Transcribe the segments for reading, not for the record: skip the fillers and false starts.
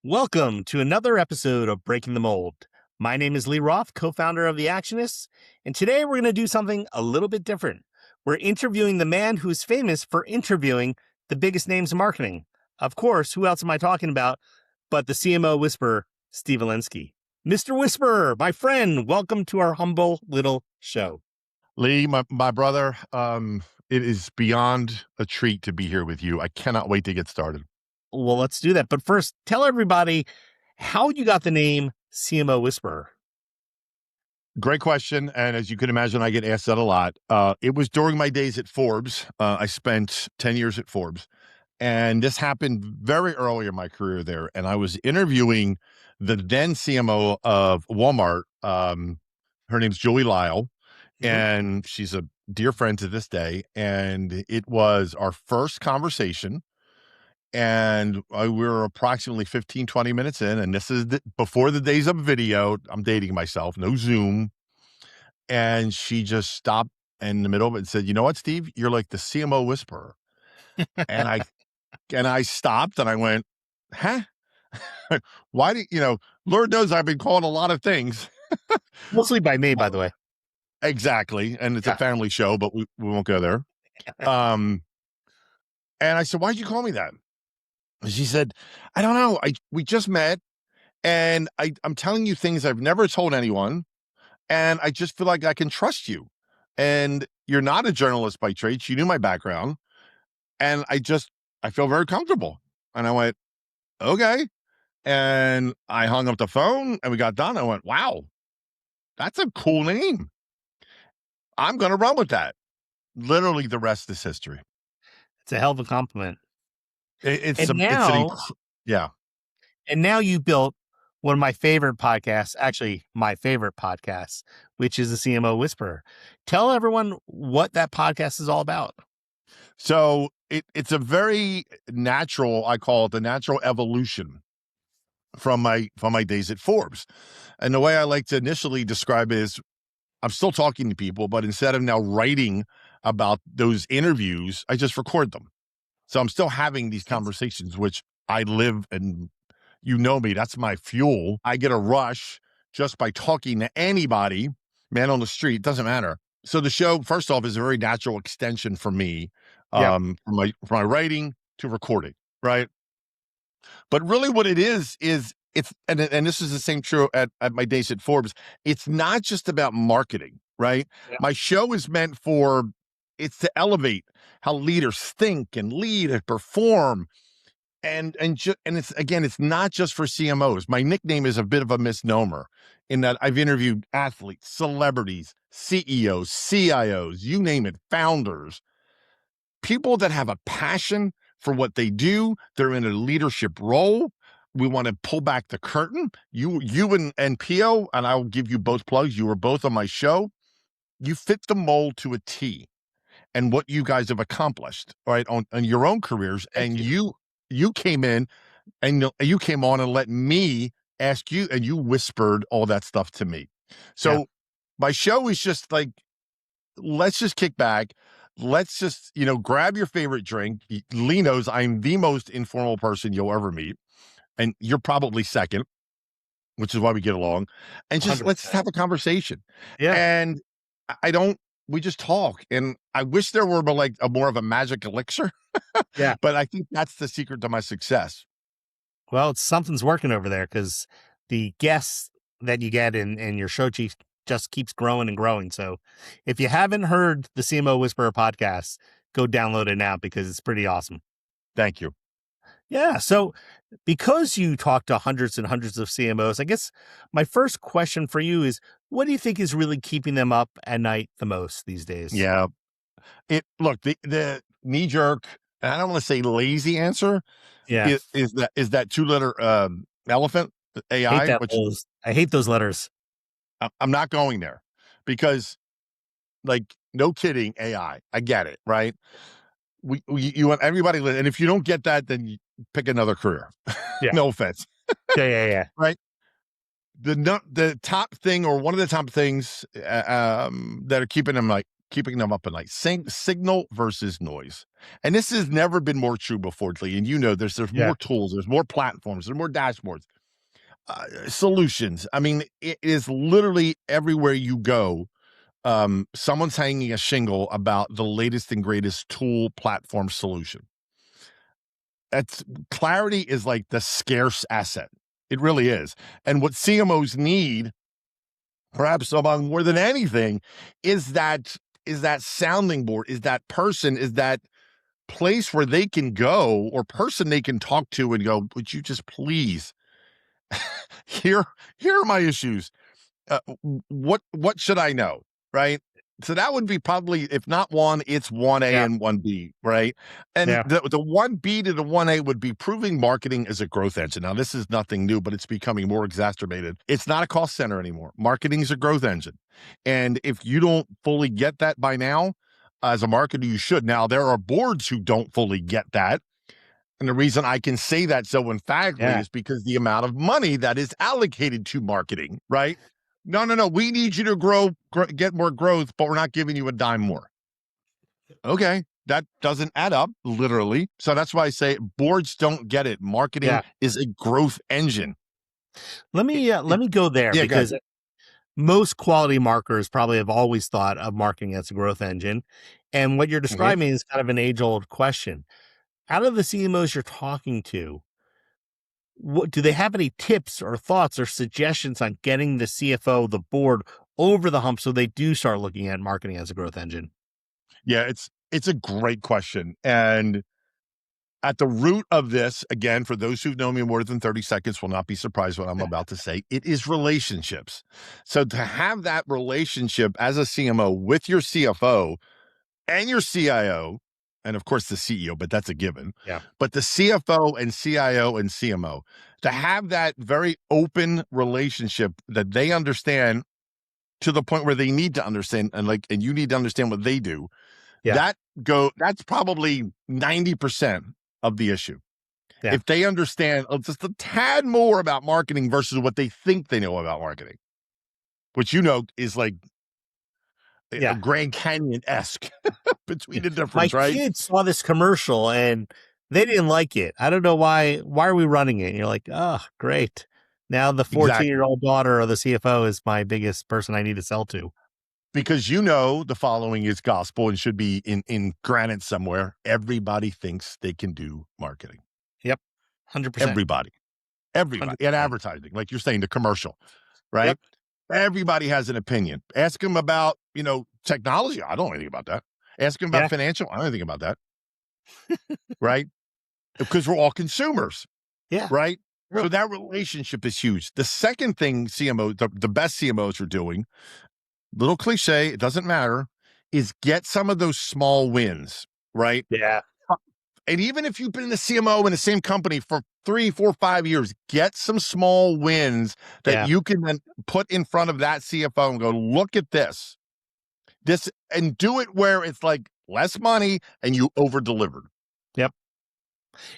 Welcome to another episode of Breaking the Mold. My name is Lee Roth, co-founder of the Actionists, and today we're going to do something a little bit different. We're interviewing the man who's famous for interviewing the biggest names in marketing. Of course, who else am I talking about but the CMO Whisperer, Steve Olenski. Mr. Whisperer, my friend, welcome to our humble little show. Lee, my brother, it is beyond a treat to be here with you. I cannot wait to get started. Well, let's do that. But first, tell everybody how you got the name CMO Whisperer. Great question. And as you can imagine, I get asked that a lot. It was during my days at Forbes. I spent 10 years at Forbes. And this happened very early in my career there. And I was interviewing the then CMO of Walmart. Her name's Julie Lyle. And she's a dear friend to this day. And it was our first conversation. And we were approximately 15, 20 minutes in. And this is before the days of video. I'm dating myself, no Zoom. And she just stopped in the middle of it and said, "You know what, Steve? You're like the CMO Whisperer." and I stopped and I went, huh? Why do Lord knows I've been called a lot of things. Mostly by me, by the way. Exactly. And it's a family show, but we won't go there. And I said, "Why'd you call me that?" She said, "I don't know. We just met and I'm telling you things I've never told anyone. And I just feel like I can trust you. And you're not a journalist by trade." She knew my background. And I feel very comfortable. And I went, okay. And I hung up the phone and we got done. I went, wow, that's a cool name. I'm going to run with that. Literally the rest is history. It's a hell of a compliment. And now you built one of my favorite podcasts, actually my favorite podcast, which is the CMO Whisperer. Tell everyone what that podcast is all about. So it's a very natural, I call it the natural evolution from my days at Forbes. And the way I like to initially describe it is I'm still talking to people, but instead of now writing about those interviews, I just record them. So I'm still having these conversations, which I live, and you know me, that's my fuel. I get a rush just by talking to anybody, man on the street, doesn't matter. So the show, first off, is a very natural extension for me, from my writing to recording, right? But really what it is it's, and this is the same true at my days at Forbes. It's not just about marketing, right? Yeah. My show is meant it's to elevate how leaders think and lead and perform. And it's not just for CMOs. My nickname is a bit of a misnomer in that I've interviewed athletes, celebrities, CEOs, CIOs, you name it, founders, people that have a passion for what they do. They're in a leadership role. We want to pull back the curtain. You and Pio, and I'll give you both plugs. You were both on my show. You fit the mold to a T, and what you guys have accomplished, right, on your own careers. And you came in and you came on and let me ask you, and you whispered all that stuff to me. So my show is just like, let's just kick back. Let's just, grab your favorite drink. Lee knows I'm the most informal person you'll ever meet. And you're probably second, which is why we get along. And just 100%. Let's have a conversation. Yeah. And we just talk. And I wish there were more of a magic elixir. Yeah. But I think that's the secret to my success. Well, something's working over there because the guests that you get in your show chief just keeps growing and growing. So if you haven't heard the CMO Whisperer podcast, go download it now because it's pretty awesome. Thank you. Yeah. So because you talk to hundreds and hundreds of CMOs, I guess my first question for you is, what do you think is really keeping them up at night the most these days? Yeah. Look, the knee jerk, and I don't want to say lazy answer, is that 2-letter elephant, AI. I hate those letters. I'm not going there because, no kidding, AI. I get it, right? You want everybody, and if you don't get that, then you pick another career. Yeah. No offense. Yeah. Right. The top thing, or one of the top things that are keeping keeping them up at night. Signal versus noise. And this has never been more true before, Lee. And there's Yeah. more tools, there's more platforms, there's more dashboards, solutions. I mean, it is literally everywhere you go. Someone's hanging a shingle about the latest and greatest tool platform solution. Clarity is like the scarce asset. It really is. And what CMOs need, perhaps among more than anything, is that sounding board, is that person, is that place where they can go or person they can talk to and go, would you just please, here are my issues. What should I know? Right. So that would be probably, if not one, it's 1A Yeah. and 1B, right? And Yeah. the 1B to the 1A would be proving marketing as a growth engine. Now, this is nothing new, but it's becoming more exacerbated. It's not a cost center anymore. Marketing is a growth engine. And if you don't fully get that by now, as a marketer, you should. Now, there are boards who don't fully get that. And the reason I can say that so emphatically Yeah. is because the amount of money that is allocated to marketing, right? No. We need you to get more growth, but we're not giving you a dime more. Okay. That doesn't add up, literally. So that's why I say boards don't get it. Marketing is a growth engine. Let me go there, because most quality marketers probably have always thought of marketing as a growth engine. And what you're describing is kind of an age-old question. Out of the CMOs you're talking to, what do they have any tips or thoughts or suggestions on getting the CFO, the board, over the hump so they do start looking at marketing as a growth engine? Yeah, it's a great question. And at the root of this, again, for those who've known me more than 30 seconds will not be surprised what I'm about to say. It is relationships. So to have that relationship as a CMO with your CFO and your CIO, and of course the CEO, but that's a given. Yeah. But the CFO and CIO and CMO, to have that very open relationship that they understand to the point where they need to understand, and you need to understand what they do. Yeah. That's probably 90% of the issue. Yeah. If they understand just a tad more about marketing versus what they think they know about marketing, which is like a Grand Canyon-esque between the My difference, right? kids saw this commercial and they didn't like it. I don't know why. Why are we running it? And you're like, oh, great. Now the Exactly. 14-year-old daughter of the CFO is my biggest person I need to sell to. Because the following is gospel and should be in granite somewhere. Everybody thinks they can do marketing. Yep. 100%. Everybody. 100%. In advertising, like you're saying, the commercial, right? Yep. Everybody has an opinion. Ask them about, technology. I don't know anything about that. Ask them about financial. I don't know anything about that. Right? Because we're all consumers. Yeah. Right? So that relationship is huge. The second thing the best CMOs are doing, little cliche, it doesn't matter, is get some of those small wins, right? Yeah. And even if you've been in the CMO in the same company for 3, 4, 5 years, get some small wins that you can then put in front of that CFO and go, look at this, and do it where it's like less money and you over delivered. Yep.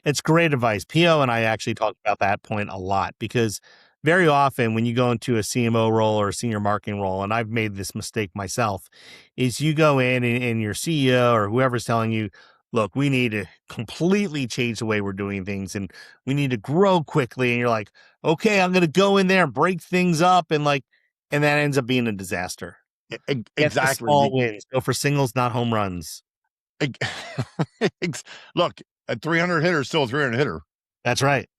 It's great advice. PO and I actually talk about that point a lot, because very often when you go into a CMO role or a senior marketing role, and I've made this mistake myself, is you go in and your CEO or whoever's telling you, look, we need to completely change the way we're doing things and we need to grow quickly. And you're like, okay, I'm going to go in there and break things up. And that ends up being a disaster. Get the small wins. Go for singles, not home runs. Look, a 300 hitter is still a 300 hitter. That's right.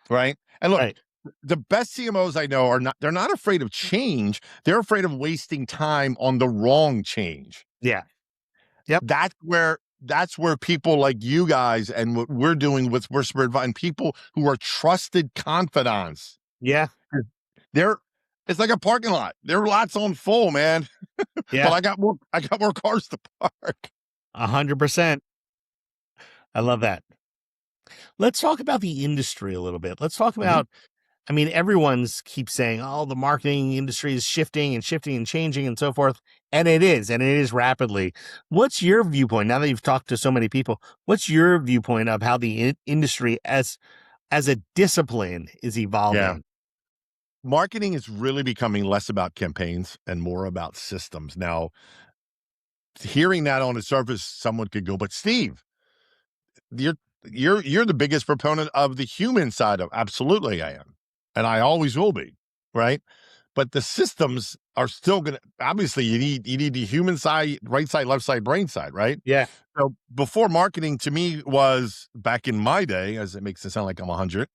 Right. And look, the best CMOs I know they're not afraid of change. They're afraid of wasting time on the wrong change. Yeah. Yep. That's where people like you guys and what we're doing with Whisperer and people who are trusted confidants. Yeah. It's like a parking lot. There are lots on full, man. Yeah. But I got more cars to park. 100%. I love that. Let's talk about the industry a little bit. Let's talk about, everyone's keeps saying, oh, the marketing industry is shifting and changing and so forth. And it is rapidly. What's your viewpoint now that you've talked to so many people? What's your viewpoint of how the industry as a discipline is evolving? Yeah. Marketing is really becoming less about campaigns and more about systems. Now, hearing that on the surface, someone could go, but Steve, you're you're the biggest proponent of the human side of absolutely I am. And I always will be, right? But the systems are still gonna obviously you need the human side, right side, left side, brain side, right? Yeah. So before marketing to me was back in my day, as it makes it sound like I'm 100,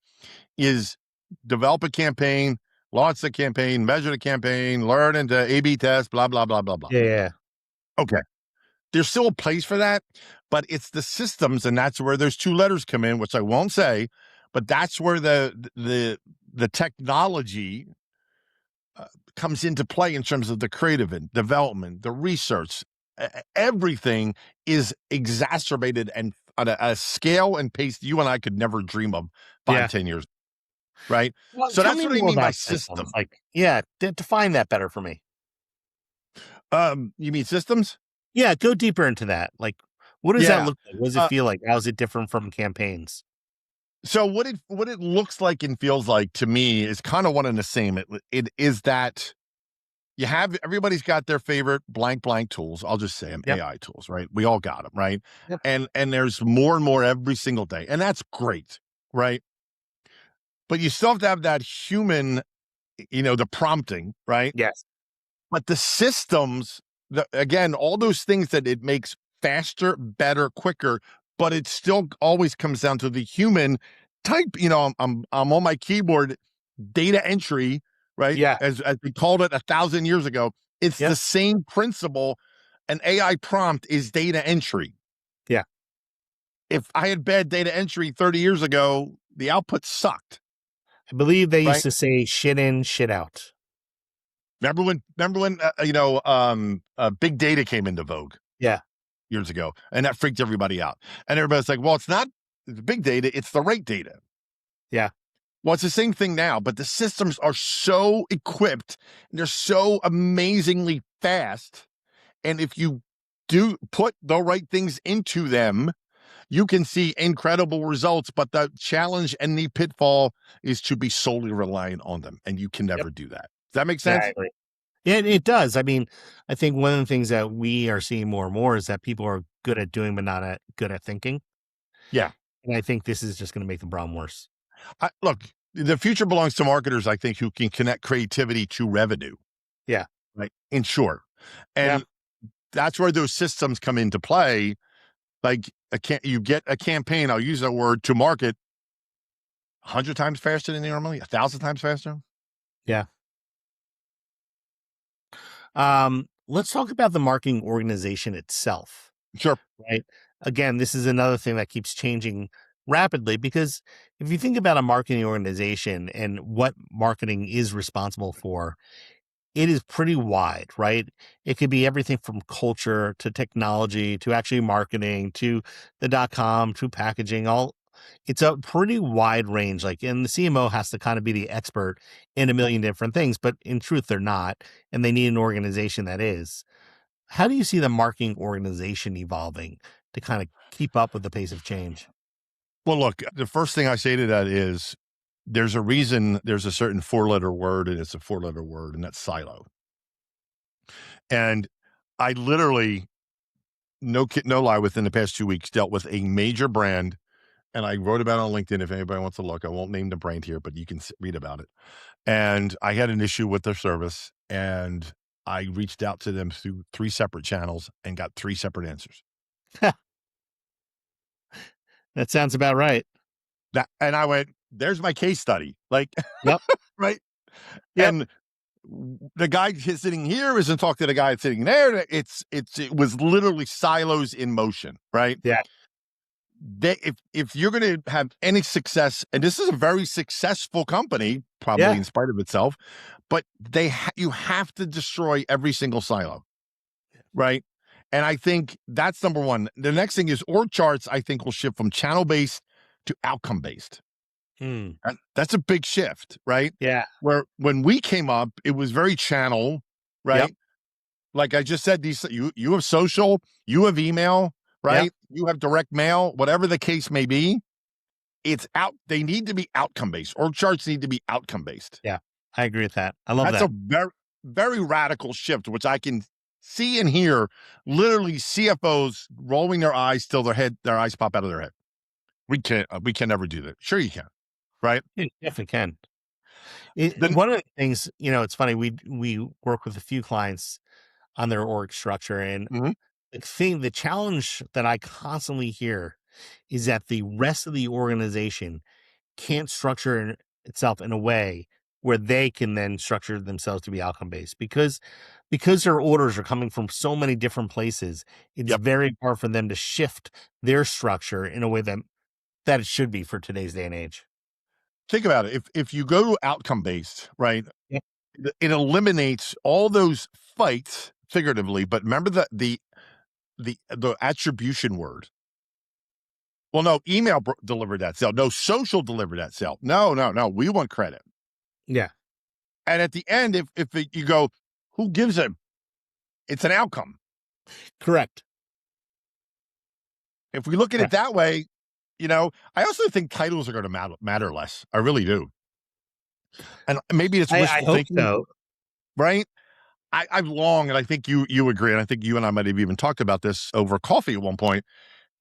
is develop a campaign, launch the campaign, measure the campaign, learn into A/B test, blah blah blah blah blah. Yeah. Yeah. Okay, there's still a place for that, but it's the systems, and that's where those two letters come in, which I won't say, but that's where the technology comes into play in terms of the creative and development, the research. Everything is exacerbated and at a scale and pace you and I could never dream of five, Yeah. 10 years, right? Well, So tell that's me what I more mean by about system. systems. Like, yeah, define that better for me. You mean systems? Yeah, go deeper into that. Like, what does that Yeah. look like? What does it Uh, feel like? How is it different from campaigns? so what it looks like and feels like to me is kind of one and the same. It is that you have everybody's got their favorite blank blank tools. I'll just say them Yep. AI tools, right? We all got them, right? Yep. And there's more and more every single day, and that's great, right? But you still have to have that human, the prompting, right? Yes. But the systems, again, all those things that it makes faster, better, quicker, but it still always comes down to the human type. I'm on my keyboard, data entry, right? Yeah. As we called it 1,000 years ago. It's the Yep. same principle. An AI prompt is data entry. Yeah. If I had bad data entry 30 years ago, the output sucked, I believe they used right? to say shit in, shit out. Remember when big data came into vogue Yeah. years ago, and that freaked everybody out. And everybody's like, well, it's not the big data, it's the right data. Yeah. Well, it's the same thing now, but the systems are so equipped and they're so amazingly fast. And if you do put the right things into them, you can see incredible results. But the challenge and the pitfall is to be solely reliant on them. And you can Yep. never do that. Does that make Yeah, I sense? agree. Yeah, it does. I mean, I think one of the things that we are seeing more and more is that people are good at doing, but not good at thinking. Yeah. And I think this is just going to make the problem worse. Look, the future belongs to marketers, I think, who can connect creativity to revenue. Yeah. Right. In short. Yeah. And that's where those systems come into play. Like you get a campaign, I'll use that word, to market 100 times faster than normally, 1,000 times faster. Yeah. Let's talk about the marketing organization itself, Sure. right? Again, this is another thing that keeps changing rapidly because if you think about a marketing organization and what marketing is responsible for, it is pretty wide, right? It could be everything from culture to technology to actually marketing to the .com to packaging. All it's a pretty wide range. Like, and the CMO has to kind of be the expert in a million different things, but in truth, they're not, and they need an organization that is. How do you see the marketing organization evolving to kind of keep up with the pace of change? Well, look, the first thing I say to that is there's a reason there's a certain 4-letter word, and it's a 4-letter word, and that's silo. And I literally, no lie, within the past 2 weeks, dealt with a major brand. And I wrote about it on LinkedIn. If anybody wants to look, I won't name the brand here, but you can read about it. And I had an issue with their service, and I reached out to them through 3 separate channels and got 3 separate answers. That sounds about right. And I went, there's my case study. Like, Yep. right. Yep. And the guy sitting here isn't talking to the guy sitting there. It was literally silos in motion, right? Yeah. If you're going to have any success, and this is a very successful company, probably Yeah. in spite of itself, but you have to destroy every single silo, right? And I think that's number one. The next thing is org charts, I think, will shift from channel based to outcome based. Hmm. That's a big shift, right? Yeah. Where when we came up, it was very channel, right? Yep. Like I just said, you have social, you have email, Yep. right? You have direct mail, whatever the case may be. It's out. They need to be outcome based. Org charts need to be outcome based. Yeah. I agree with that. I love That's that. a very, very radical shift, which I can see and hear literally CFOs rolling their eyes till their eyes pop out of their head. We can never do that. Sure, you can, right? You definitely can. Then One of the things, it's funny. We work with a few clients on their org structure, and Mhm. the challenge that I constantly hear is that the rest of the organization can't structure itself in a way where they can then structure themselves to be outcome based because their orders are coming from so many different places. It's Yep. very hard for them to shift their structure in a way that it should be for today's day and age. Think about it. If you go to outcome based, right, Yeah. it eliminates all those fights figuratively. But remember the attribution word. Well, no, email delivered that sale. No, social delivered that sale. No, no, no. We want credit. Yeah. And at the end, you go, who gives it? It's an outcome. Correct. If we look at it Correct. that way, I also think titles are going to matter less. I really do. And maybe it's I wishful hope thinking, so. right? I've long, and I think you agree, and I think you and I might have even talked about this over coffee at one point.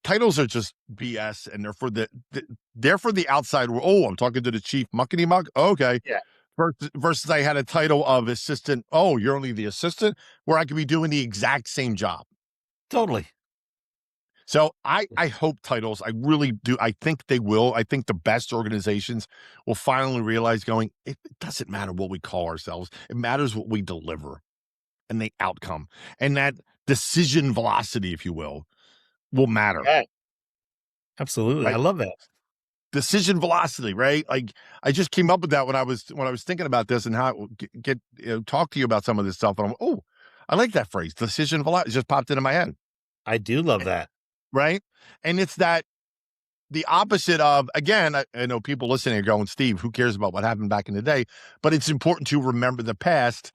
Titles are just BS, and they're for the outside world. Oh, I'm talking to the chief muckety muck. Okay. Yeah. Versus I had a title of assistant. Oh, you're only the assistant, where I could be doing the exact same job. Totally. So I hope titles, I really do. I think they will. I think the best organizations will finally realize it doesn't matter what we call ourselves. It matters what we deliver and the outcome, and that decision velocity, if you will matter, Yeah. Absolutely. I right? love that. Decision velocity, right? Like I just came up with that when I was thinking about this and how it will talk to you about some of this stuff. And I like that phrase, decision velocity. It just popped into my head, I do love that. right? And it's that the opposite of, again, I know people listening are going, Steve, who cares about what happened back in the day? But it's important to remember the past.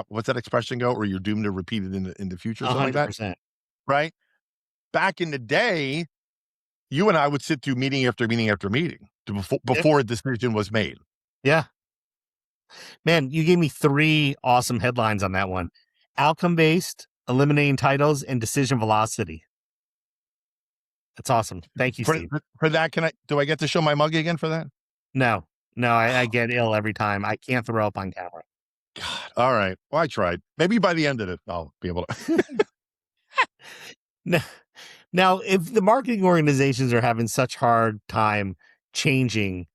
What's that expression go? Or you're doomed to repeat it in the future, something like that, 100%. right? Back in the day, you and I would sit through meeting after meeting after meeting Yeah. before a decision was made. Yeah. Man, you gave me 3 awesome headlines on that one. Outcome based, eliminating titles, and decision velocity. That's awesome. Thank you, For Steve. for that, do I get to show my mug again for that? No, no, I get ill every time. I can't throw up on camera. God, all right. Well, I tried. Maybe by the end of it, I'll be able to. N- Now, if the marketing organizations are having such hard time changing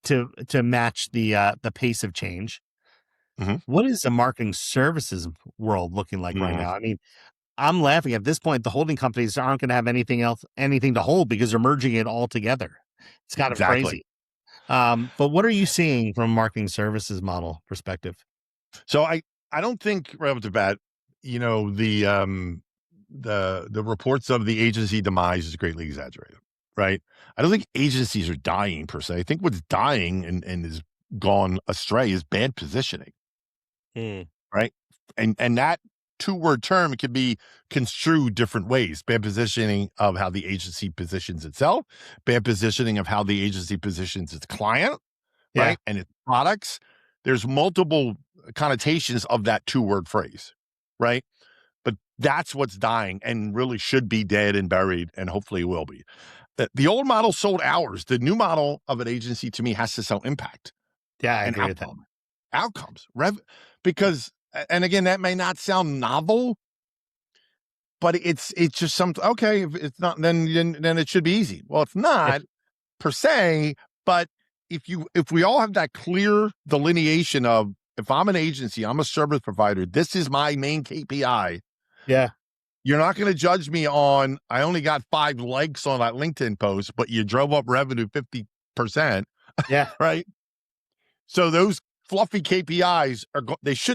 to match the pace of change, Mhm. what is the marketing services world looking like right Mhm. now? I mean, I'm laughing at this point. The holding companies aren't going to have anything to hold because they're merging it all together. It's kind of Exactly. crazy. But what are you seeing from a marketing services model perspective? So I don't think right off the bat, the reports of the agency demise is greatly exaggerated, right? I don't think agencies are dying per se. I think what's dying and is gone astray is bad positioning, Mm, right? And that two-word term can be construed different ways. Bad positioning of how the agency positions itself, bad positioning of how the agency positions its client, yeah, right? And its products. There's multiple connotations of that two-word phrase, right? But that's what's dying and really should be dead and buried, and hopefully will be. The old model sold hours. The new model of an agency to me has to sell impact yeah, I and agree with that. outcomes, because, and again, that may not sound novel, but it's just something. Okay, if it's not, then it should be easy. Well, it's Yeah, not per se, but if we all have that clear delineation of, if I'm an agency, I'm a service provider, this is my main KPI. yeah, You're not going to judge me on, I only got 5 likes on that LinkedIn post, but you drove up revenue 50%, yeah, right? So those fluffy KPIs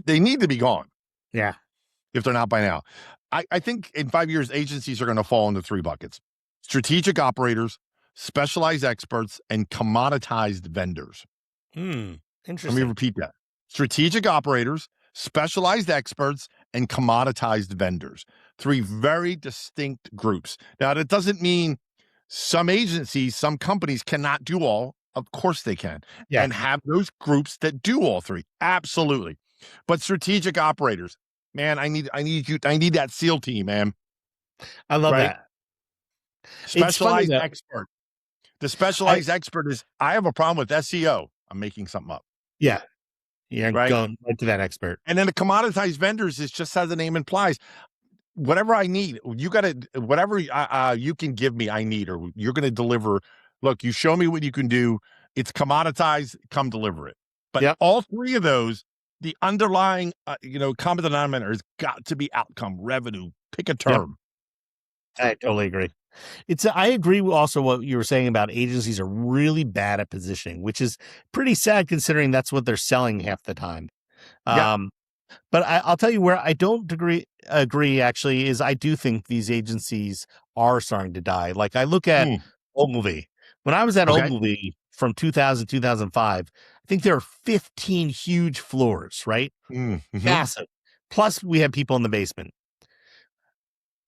they need to be gone yeah. if they're not by now. I think in 5 years, agencies are going to fall into 3 buckets: strategic operators, specialized experts, and commoditized vendors. Hmm. Let me Interesting. repeat that: strategic operators, specialized experts, and commoditized vendors. 3 very distinct groups. Now, that doesn't mean some agencies, some companies cannot do all. Of course they can, Yeah, and have those groups that do all 3. Absolutely. But strategic operators, man, I need that SEAL team, man. I love Right? that. It's funny Specialized though. expert. The I specialized expert is, I have a problem with SEO. I'm making something up, Yeah, yeah, right? going right to that expert. And then the commoditized vendors is just as the name implies. Whatever I need, you got to, whatever you can give me, I need, or you're going to deliver. Look, you show me what you can do. It's commoditized. Come deliver it. But Yep, all three of those, the underlying, common denominator has got to be outcome, revenue. Pick a yep, term. I totally agree. I agree with also what you were saying about agencies are really bad at positioning, which is pretty sad considering that's what they're selling half the time. Yeah. Um, but I'll tell you where I don't agree actually is I do think these agencies are starting to die. Like I look at Mm, Ogilvy. When I was at okay. Ogilvy from 2000, 2005, I think there are 15 huge floors, right? Mm-hmm. Massive. Plus we had people in the basement.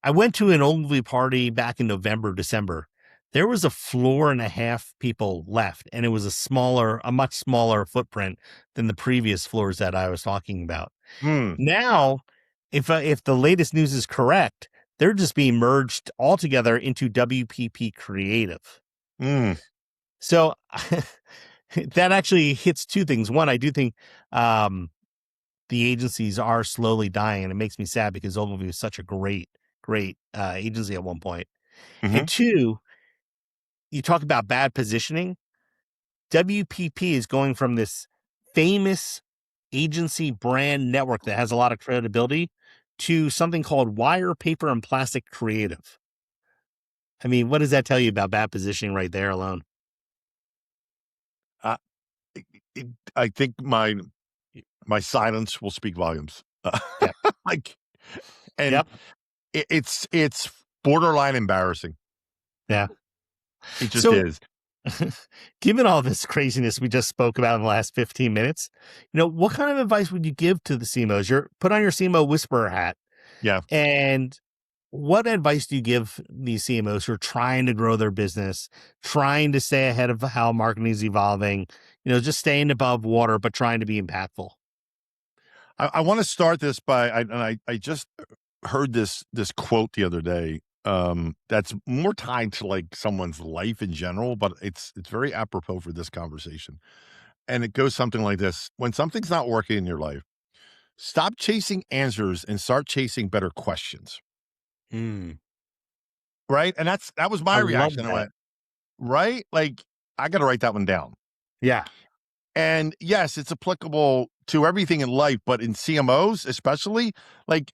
I went to an Ogilvy party back in November, December. There was a floor and a half people left, and it was a much smaller footprint than the previous floors that I was talking about. Mm, Now, if the latest news is correct, they're just being merged altogether into WPP Creative. mm, So that actually hits two things. One, I do think um, the agencies are slowly dying, and it makes me sad because Ogilvy was such a great agency at one point. mm-hmm. And two, you talk about bad positioning. WPP is going from this famous agency brand network that has a lot of credibility to something called Wire, Paper, and Plastic Creative. I mean, what does that tell you about bad positioning right there alone? Uh, it, I think my silence will speak volumes. Yep. Like, and Yep. it's borderline embarrassing. Yeah. It just So, is. given all this craziness we just spoke about in the last 15 minutes, what kind of advice would you give to the CMOs? You're put on your CMO Whisperer hat. Yeah. And what advice do you give these CMOs who are trying to grow their business, trying to stay ahead of how marketing is evolving, just staying above water, but trying to be impactful? I want to start this by, I just heard this quote the other day. That's more tied to like someone's life in general, but it's very apropos for this conversation. And it goes something like this: when something's not working in your life, stop chasing answers and start chasing better questions. Mm, Right. And that was I my love reaction. I that. went, right? Like, I got to write that one down. Yeah. And yes, it's applicable to everything in life, but in CMOs, especially, like,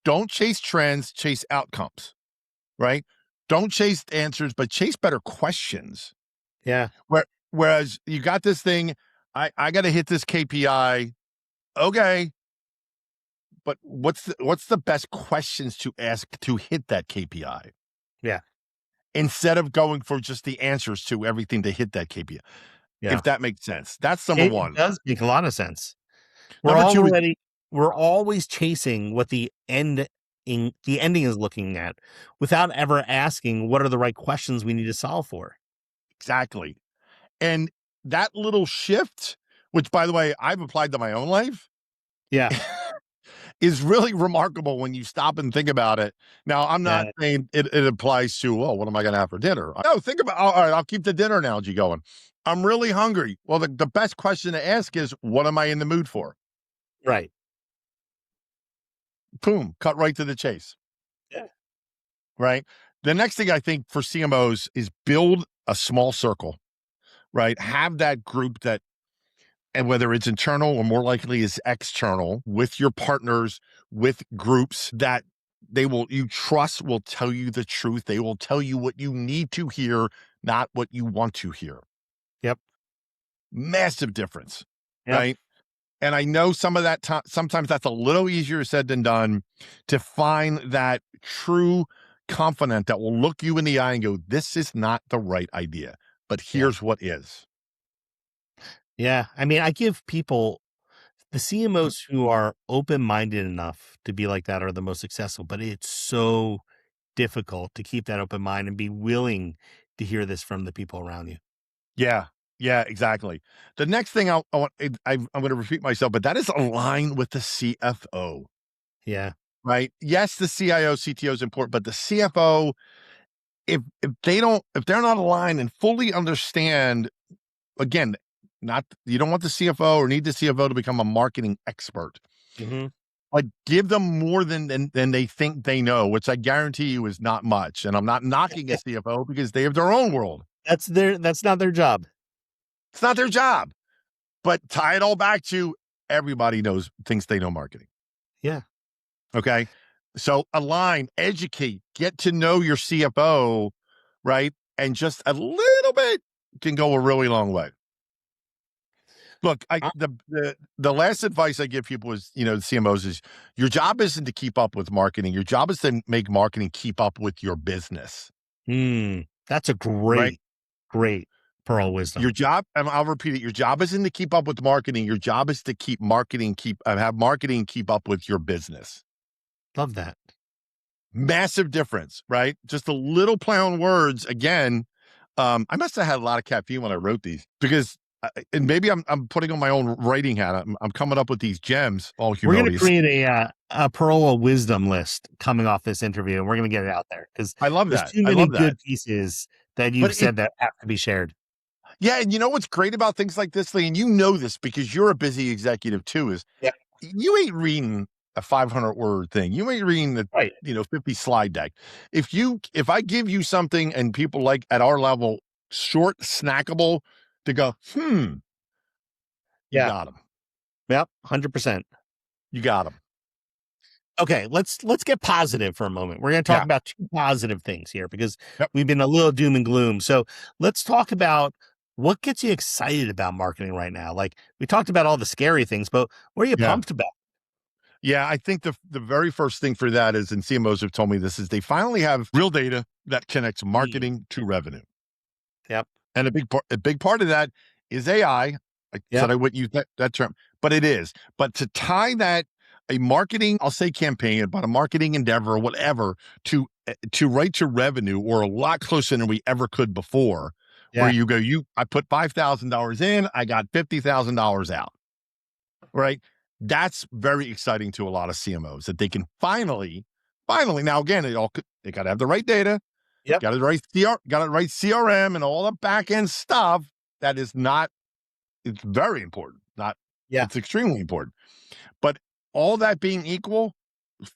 don't chase trends, chase outcomes, right? Don't chase answers, but chase better questions. Yeah. Whereas you got this thing, I got to hit this KPI. Okay, but what's the best questions to ask to hit that KPI Yeah. instead of going for just the answers to everything to hit that KPI? Yeah. If that makes sense, that's number It one. does make a lot of sense. We're Number two is already, we're always chasing what the ending is looking at without ever asking what are the right questions we need to solve for. exactly. And that little shift, which by the way, I've applied to my own life, Yeah. is really remarkable when you stop and think about it. Now, I'm not Yeah. saying it applies to, well, what am I going to have for dinner? No, think about, all right, I'll keep the dinner analogy going. I'm really hungry. Well, the best question to ask is, what am I in the mood for? Right. Boom, cut right to the chase, Yeah. right? The next thing I think for CMOs is build a small circle, right? Have that group that, and whether it's internal or more likely is external, with your partners, with groups that you trust will tell you the truth. They will tell you what you need to hear, not what you want to hear. Yep. Massive difference, Yep. right? And I know some of that time, sometimes that's a little easier said than done, to find that true confidant that will look you in the eye and go, this is not the right idea, but Yeah. here's what is. Yeah. I mean, I give people the CMOs who are open minded enough to be like that are the most successful, but it's so difficult to keep that open mind and be willing to hear this from the people around you. Yeah. Yeah, exactly. The next thing I want, I'm going to repeat myself, but that is aligned with the CFO. Yeah. right? Yes, the CIO, CTO is important, but the CFO, if they're not aligned and fully understand, again, not you don't want the CFO or need the CFO to become a marketing expert. Hmm. Like give them more than they think they know, which I guarantee you is not much. And I'm not knocking a CFO because they have their own world. That's not their job. It's not their job. But tie it all back to everybody thinks they know marketing. Yeah. Okay. So align, educate, get to know your CFO, right? And just a little bit can go a really long way. Look, Uh, the last advice I give people is, the CMOs is your job isn't to keep up with marketing. Your job is to make marketing keep up with your business, that's a right? great pearl of Your wisdom. job, and I'll repeat it. Your job isn't to keep up with marketing. Your job is to have marketing keep up with your business. Love that. Massive difference, right? Just a little play on words. Again, I must have had a lot of caffeine when I wrote these because, and maybe I'm putting on my own writing hat. I'm coming up with these gems. All We're going to humility. create a pearl of wisdom list coming off this interview, and we're going to get it out there because I love there's that. too I many love that. good pieces that you've But said that have to be shared. yeah, and you know what's great about things like this, Lee, and you know this because you're a busy executive too, is Yeah. you ain't reading a 500-word thing. You ain't reading the Right. 50 slide deck. If I give you something and people like at our level, short, snackable, to go, you Yeah. got them. Yep. 100%. You got them. Okay, let's get positive for a moment. We're going to talk Yeah. about two positive things here because Yep. we've been a little doom and gloom. So let's talk about what gets you excited about marketing right now. Like we talked about all the scary things, but what are you Yeah. pumped about? Yeah. I think the very first thing for that is, and CMOs have told me this, is they finally have real data that connects Mm, marketing to revenue. yep. And a big part of that is AI. I said Yep. I wouldn't use that term, but it is. But to tie that a marketing, I'll say campaign, but a marketing endeavor or whatever to right to revenue or a lot closer than we ever could before, where Yeah. I put $5,000 in, I got $50,000 out. Right. That's very exciting to a lot of CMOs that they can finally now again, they got to have the right data, Yep. got to write CRM and all the back end stuff. That is not, it's very important. Not, Yeah. it's extremely important. But all that being equal,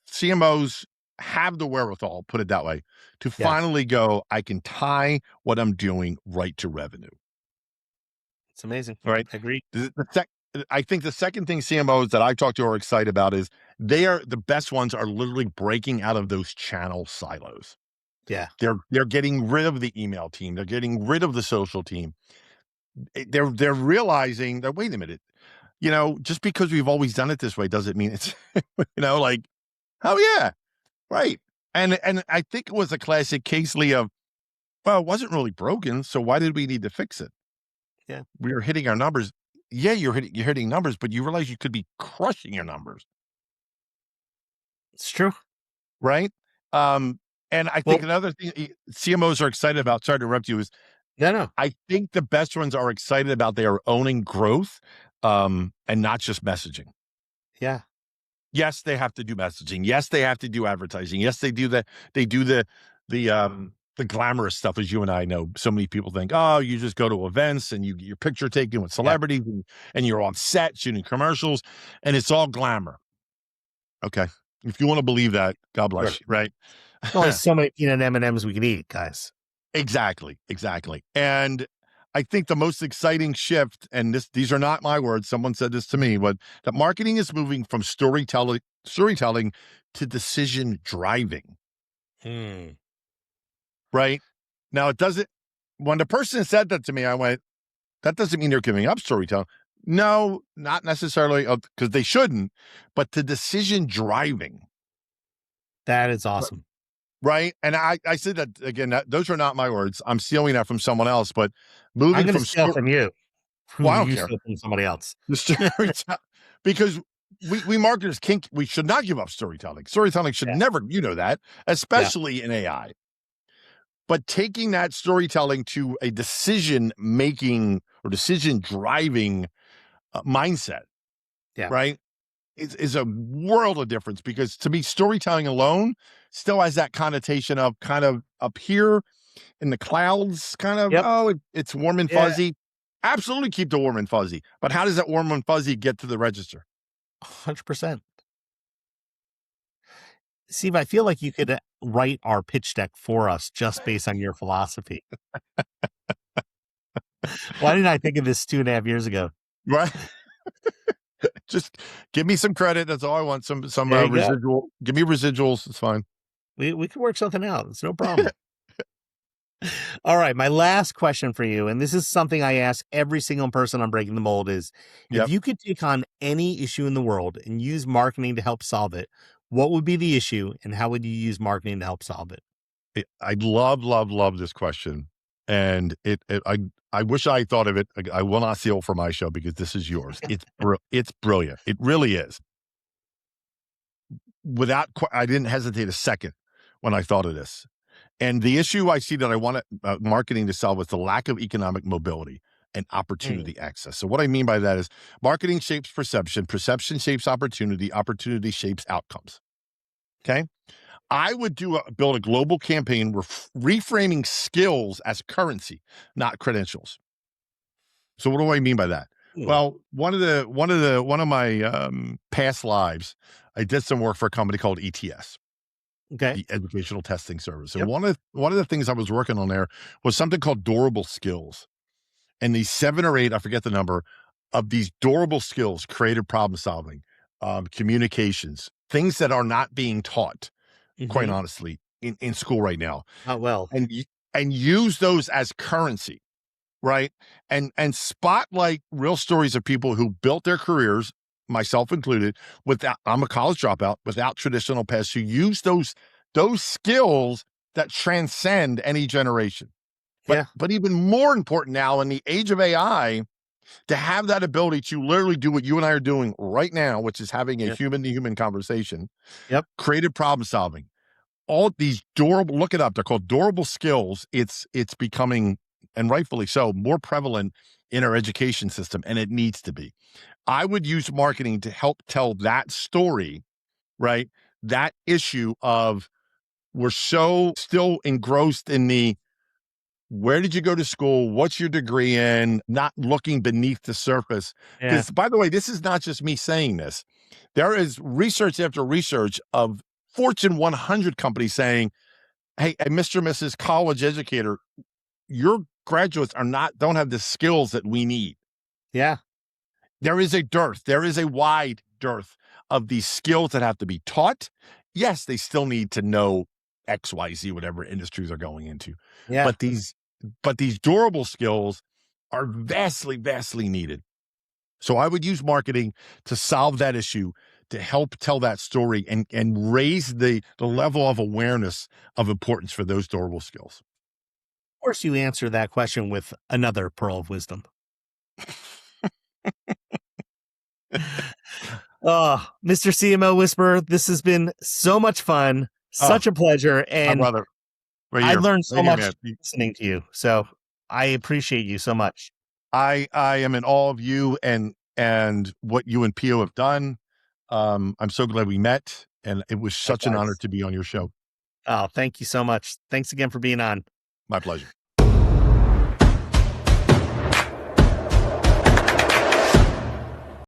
CMOs have the wherewithal, put it that way, to Yeah. finally go, I can tie what I'm doing right to revenue. It's amazing. All right. I agree. I think the second thing CMOs that I talk to are excited about is the best ones are literally breaking out of those channel silos. Yeah. They're getting rid of the email team. They're getting rid of the social team. They're realizing that, wait a minute, just because we've always done it this way doesn't mean it's like, oh yeah, right. And I think it was a classic case, Lee, of, well, it wasn't really broken, so why did we need to fix it? Yeah. We were hitting our numbers. Yeah, you're hitting numbers, but you realize you could be crushing your numbers, It's true. right? And I think Well, another thing CMOs are excited about, sorry to interrupt you, is no, no. I think the best ones are excited about they are owning growth, and not just messaging. Yeah. Yes, they have to do messaging. Yes, they have to do advertising. Yes, they do that. They do the glamorous stuff, as you and I know. So many people think, oh, you just go to events and you get your picture taken with Yeah. celebrities and you're on set shooting commercials and it's all glamour. Okay. If you want to believe that, God Sure. bless you, right? Only so many peanut M&Ms we can eat, guys. Exactly. Exactly. And I think the most exciting shift, and these are not my words, someone said this to me, but that marketing is moving from storytelling to decision driving. Hmm. Right. Now it doesn't, when the person said that to me, I went, that doesn't mean they're giving up storytelling. No, not necessarily, because they shouldn't, but to decision driving. That is awesome. Right. And I said that again, those are not my words. I'm stealing that from someone else, but I'm moving going to from steal story, from you. well, Who I don't you care. steal from somebody else. The storytelling, because we marketers we should not give up storytelling. Storytelling should Yeah. never, you know that, Yeah. especially in AI. But taking that storytelling to a decision making or decision driving mindset, Yeah. right? is a world of difference, because to me, storytelling alone still has that connotation of kind of up here in the clouds, kind of, Yep. oh, it's warm and Yeah. fuzzy. Absolutely keep the warm and fuzzy. But how does that warm and fuzzy get to the register? 100%. Steve, I feel like you could write our pitch deck for us just based on your philosophy. Why didn't I think of this 2.5 years ago? Right? Just give me some credit. That's all I want. Some There you go. residual. Give me residuals. It's fine. We could work something out. It's no problem. All right. My last question for you, and this is something I ask every single person on Breaking the Mold, is if Yep. you could take on any issue in the world and use marketing to help solve it, what would be the issue and how would you use marketing to help solve it? I love this question, and I wish I thought of it. I will not steal for my show because this is yours. It's brilliant. It really is. I didn't hesitate a second when I thought of this. And the issue I see that I want marketing to solve is the lack of economic mobility and Mm, opportunity access. So what I mean by that is marketing shapes perception, perception shapes opportunity, opportunity shapes outcomes. Okay. I would build a global campaign reframing skills as currency, not credentials. So what do I mean by that? ooh, Well, one of my past lives, I did some work for a company called ETS, okay. the Educational Testing Service, and Yep. one of the things I was working on there was something called durable skills, and these 7 or 8, I forget the number, of these durable skills: creative problem solving, communications, things that are not being taught, quite Hmm. honestly, in school right now, Not well. and use those as currency, right? And spotlight real stories of people who built their careers, myself included, without, I'm a college dropout, without traditional paths, who use those skills that transcend any generation. But Yeah. even more important now in the age of AI, to have that ability to literally do what you and I are doing right now, which is having a Yep. human to human conversation, Yep. creative problem solving, all these durable, look it up, they're called durable skills. It's becoming, and rightfully so, more prevalent in our education system, and it needs to be. I would use marketing to help tell that story, right? That issue of, we're so still engrossed in the, where did you go to school? What's your degree in? Not looking beneath the surface. Yeah. Because, by the way, this is not just me saying this. There is research after research of Fortune 100 companies saying, hey, Mr. and Mrs. College educator, your graduates don't have the skills that we need. Yeah. There is a dearth. There is a wide dearth of these skills that have to be taught. Yes, they still need to know XYZ, whatever industries are going into. Yeah. But these durable skills are vastly needed. So I would use marketing to solve that issue, to help tell that story, and raise the level of awareness of importance for those durable skills. Of course, you answer that question with another pearl of wisdom. Oh, Mr. CMO Whisperer, this has been so much fun, Oh, such a pleasure, my and brother, I've learned so right here, much man. listening to you. So I appreciate you so much. I am in awe of you and what you and Pio have done. I'm so glad we met, and it was such an honor Likewise. to be on your show. Oh, thank you so much. Thanks again for being on. My pleasure.